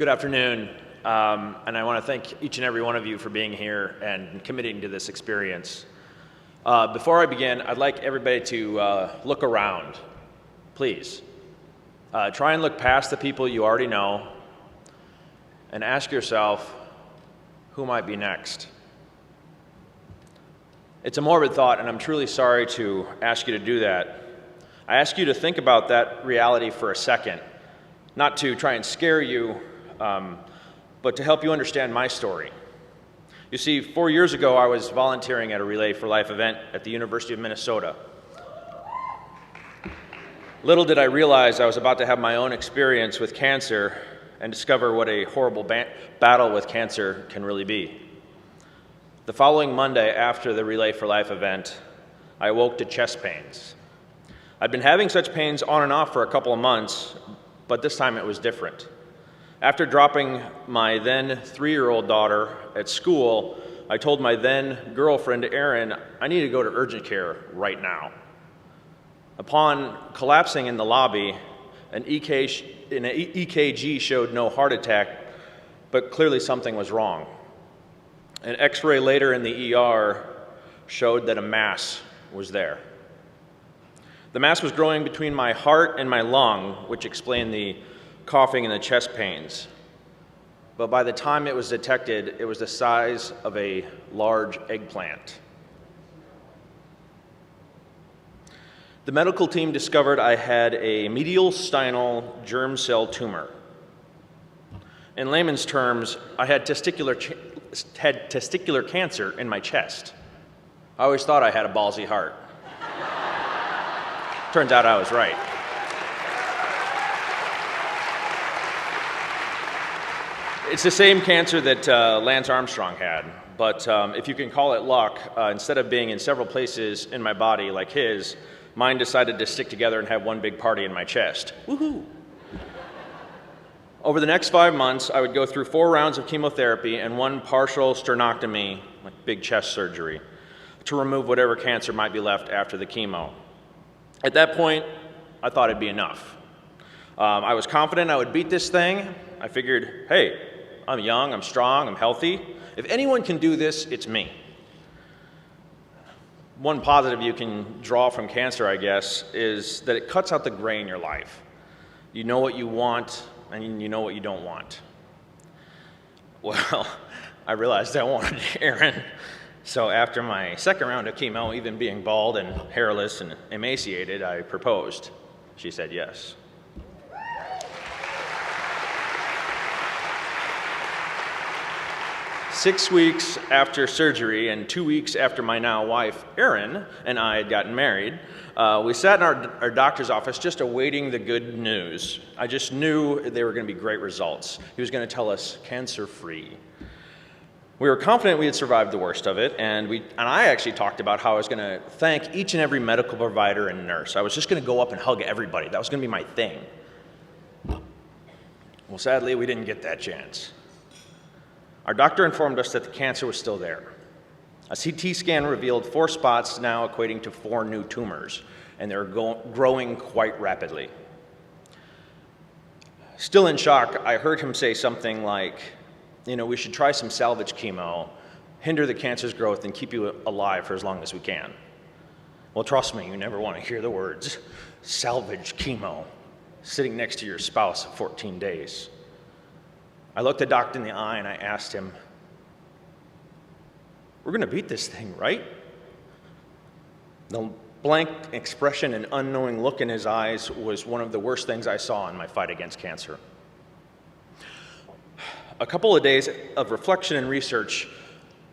Good afternoon, and I want to thank each and every one of you for being here and committing to this experience. Before I begin, I'd like everybody to look around, please. Try and look past the people you already know and ask yourself, who might be next? It's a morbid thought, and I'm truly sorry to ask you to do that. I ask you to think about that reality for a second, not to try and scare you, but to help you understand my story. You see, 4 years ago, I was volunteering at a Relay for Life event at the University of Minnesota. Little did I realize I was about to have my own experience with cancer and discover what a horrible battle with cancer can really be. The following Monday after the Relay for Life event, I awoke to chest pains. I'd been having such pains on and off for a couple of months, but this time it was different. After dropping my then 3-year-old daughter at school, I told my then girlfriend, Erin, I need to go to urgent care right now. Upon collapsing in the lobby, an EKG showed no heart attack, but clearly something was wrong. An X-ray later in the ER showed that a mass was there. The mass was growing between my heart and my lung, which explained the coughing and the chest pains. But by the time it was detected, it was the size of a large eggplant. The medical team discovered I had a medial steinal germ cell tumor. In layman's terms, I had testicular cancer in my chest. I always thought I had a ballsy heart. Turns out I was right. It's the same cancer that Lance Armstrong had, but if you can call it luck, instead of being in several places in my body like his, mine decided to stick together and have one big party in my chest. Woohoo! Over the next 5 months, I would go through 4 rounds of chemotherapy and 1 partial sternoctomy, like big chest surgery, to remove whatever cancer might be left after the chemo. At that point, I thought it'd be enough. I was confident I would beat this thing. I figured, hey, I'm young, I'm strong, I'm healthy. If anyone can do this, it's me. One positive you can draw from cancer, I guess, is that it cuts out the gray in your life. You know what you want, and you know what you don't want. Well, I realized I wanted Erin. So after my second round of chemo, even being bald and hairless and emaciated, I proposed. She said yes. Six weeks after surgery and 2 weeks after my now wife, Erin, and I had gotten married, we sat in our doctor's office just awaiting the good news. I just knew they were going to be great results. He was going to tell us cancer-free. We were confident we had survived the worst of it, and I actually talked about how I was going to thank each and every medical provider and nurse. I was just going to go up and hug everybody. That was going to be my thing. Well, sadly, we didn't get that chance. Our doctor informed us that the cancer was still there. A CT scan revealed 4 spots now equating to 4 new tumors, and they're growing quite rapidly. Still in shock, I heard him say something like, we should try some salvage chemo, hinder the cancer's growth, and keep you alive for as long as we can. Well, trust me, you never want to hear the words salvage chemo sitting next to your spouse for 14 days. I looked the doctor in the eye and I asked him, we're going to beat this thing, right? The blank expression and unknowing look in his eyes was one of the worst things I saw in my fight against cancer. A couple of days of reflection and research,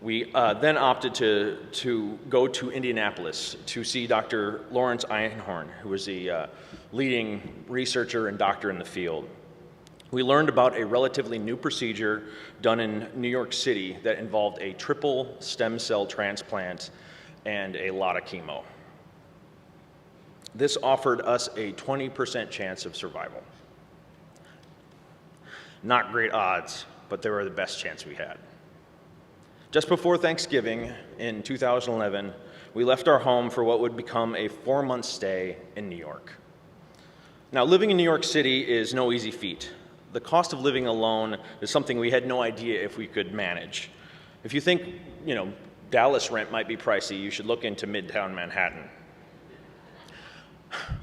we then opted to go to Indianapolis to see Dr. Lawrence Einhorn, who was the leading researcher and doctor in the field. We learned about a relatively new procedure done in New York City that involved a triple stem cell transplant and a lot of chemo. This offered us a 20% chance of survival. Not great odds, but they were the best chance we had. Just before Thanksgiving in 2011, we left our home for what would become a 4-month stay in New York. Now, living in New York City is no easy feat. The cost of living alone is something we had no idea if we could manage. If you think, Dallas rent might be pricey, you should look into Midtown Manhattan.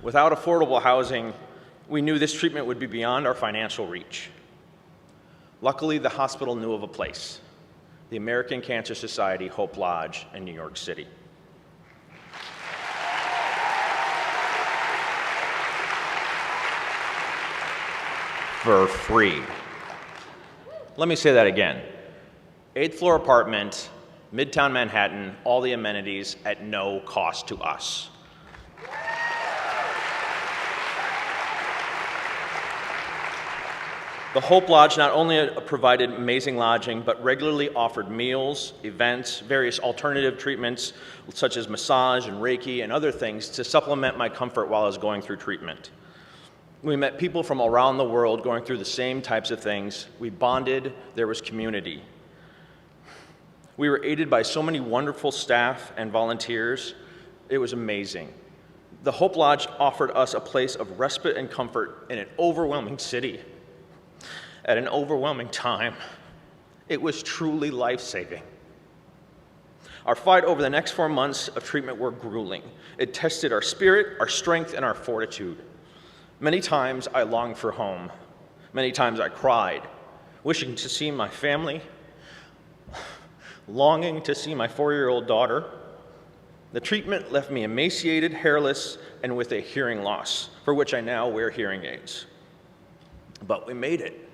Without affordable housing, we knew this treatment would be beyond our financial reach. Luckily, the hospital knew of a place, the American Cancer Society Hope Lodge in New York City. For free. Let me say that again. 8th floor apartment, Midtown Manhattan, all the amenities at no cost to us. The Hope Lodge not only provided amazing lodging, but regularly offered meals, events, various alternative treatments, such as massage and Reiki and other things to supplement my comfort while I was going through treatment. We met people from around the world going through the same types of things. We bonded, there was community. We were aided by so many wonderful staff and volunteers. It was amazing. The Hope Lodge offered us a place of respite and comfort in an overwhelming city. At an overwhelming time, it was truly life-saving. Our fight over the next 4 months of treatment were grueling. It tested our spirit, our strength, and our fortitude. Many times I longed for home. Many times I cried, wishing to see my family, longing to see my 4-year-old daughter. The treatment left me emaciated, hairless, and with a hearing loss, for which I now wear hearing aids. But we made it.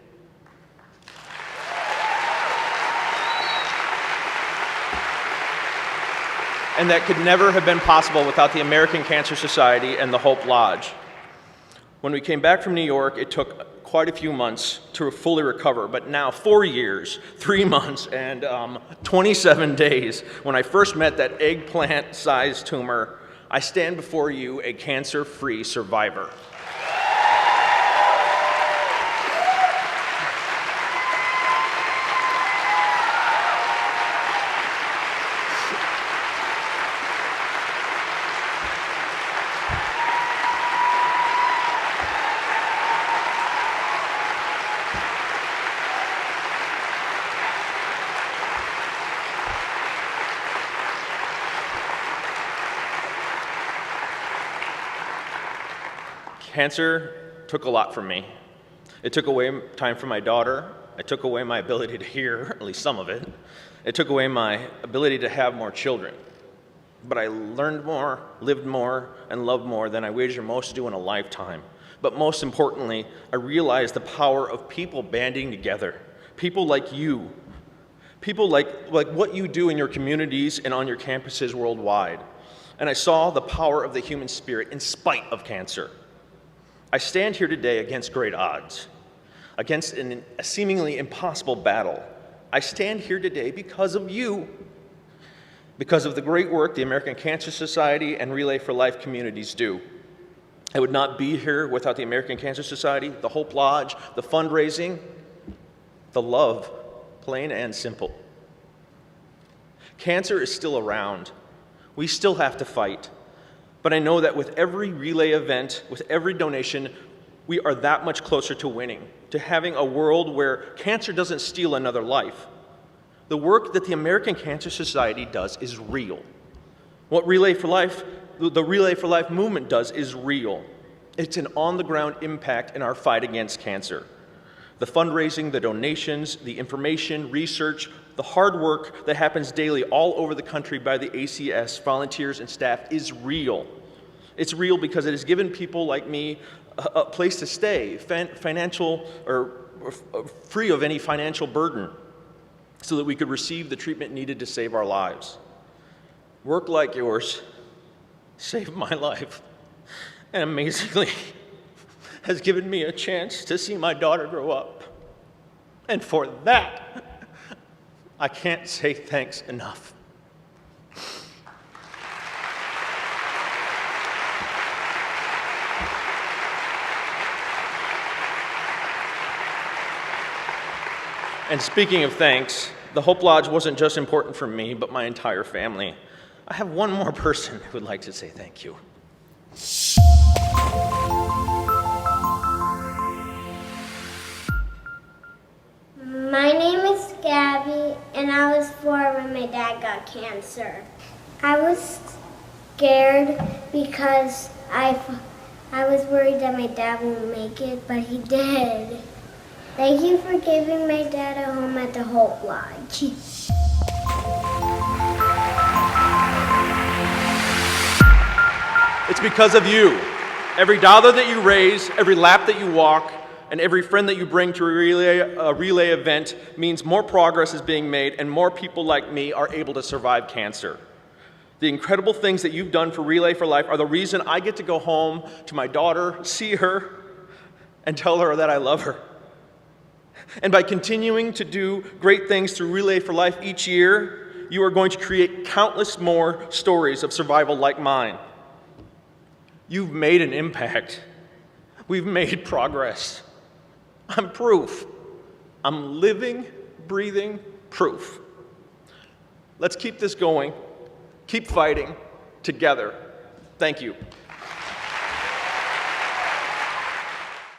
And that could never have been possible without the American Cancer Society and the Hope Lodge. When we came back from New York, it took quite a few months to fully recover, but now 4 years, 3 months, and 27 days, when I first met that eggplant-sized tumor, I stand before you a cancer-free survivor. Cancer took a lot from me. It took away time from my daughter. It took away my ability to hear, at least some of it. It took away my ability to have more children. But I learned more, lived more, and loved more than I wager most do in a lifetime. But most importantly, I realized the power of people banding together. People like you. People like what you do in your communities and on your campuses worldwide. And I saw the power of the human spirit in spite of cancer. I stand here today against great odds, against a seemingly impossible battle. I stand here today because of you, because of the great work the American Cancer Society and Relay for Life communities do. I would not be here without the American Cancer Society, the Hope Lodge, the fundraising, the love, plain and simple. Cancer is still around. We still have to fight. But I know that with every relay event, with every donation, we are that much closer to winning, to having a world where cancer doesn't steal another life. The work that the American Cancer Society does is real. What Relay for Life, the Relay for Life movement does is real. It's an on-the-ground impact in our fight against cancer. The fundraising, the donations, the information, research, the hard work that happens daily all over the country by the ACS volunteers and staff is real. It's real because it has given people like me a place to stay, financial or free of any financial burden, so that we could receive the treatment needed to save our lives. Work like yours saved my life, and amazingly has given me a chance to see my daughter grow up. And for that, I can't say thanks enough. And speaking of thanks, the Hope Lodge wasn't just important for me, but my entire family. I have one more person who would like to say thank you. My name is Gabby, and I was 4 when my dad got cancer. I was scared because I was worried that my dad won't make it, but he did. Thank you for giving my dad a home at the Hope Lodge. It's because of you. Every dollar that you raise, every lap that you walk, and every friend that you bring to a relay event means more progress is being made and more people like me are able to survive cancer. The incredible things that you've done for Relay for Life are the reason I get to go home to my daughter, see her, and tell her that I love her. And by continuing to do great things through Relay for Life each year, you are going to create countless more stories of survival like mine. You've made an impact. We've made progress. I'm proof. I'm living, breathing proof. Let's keep this going. Keep fighting together. Thank you.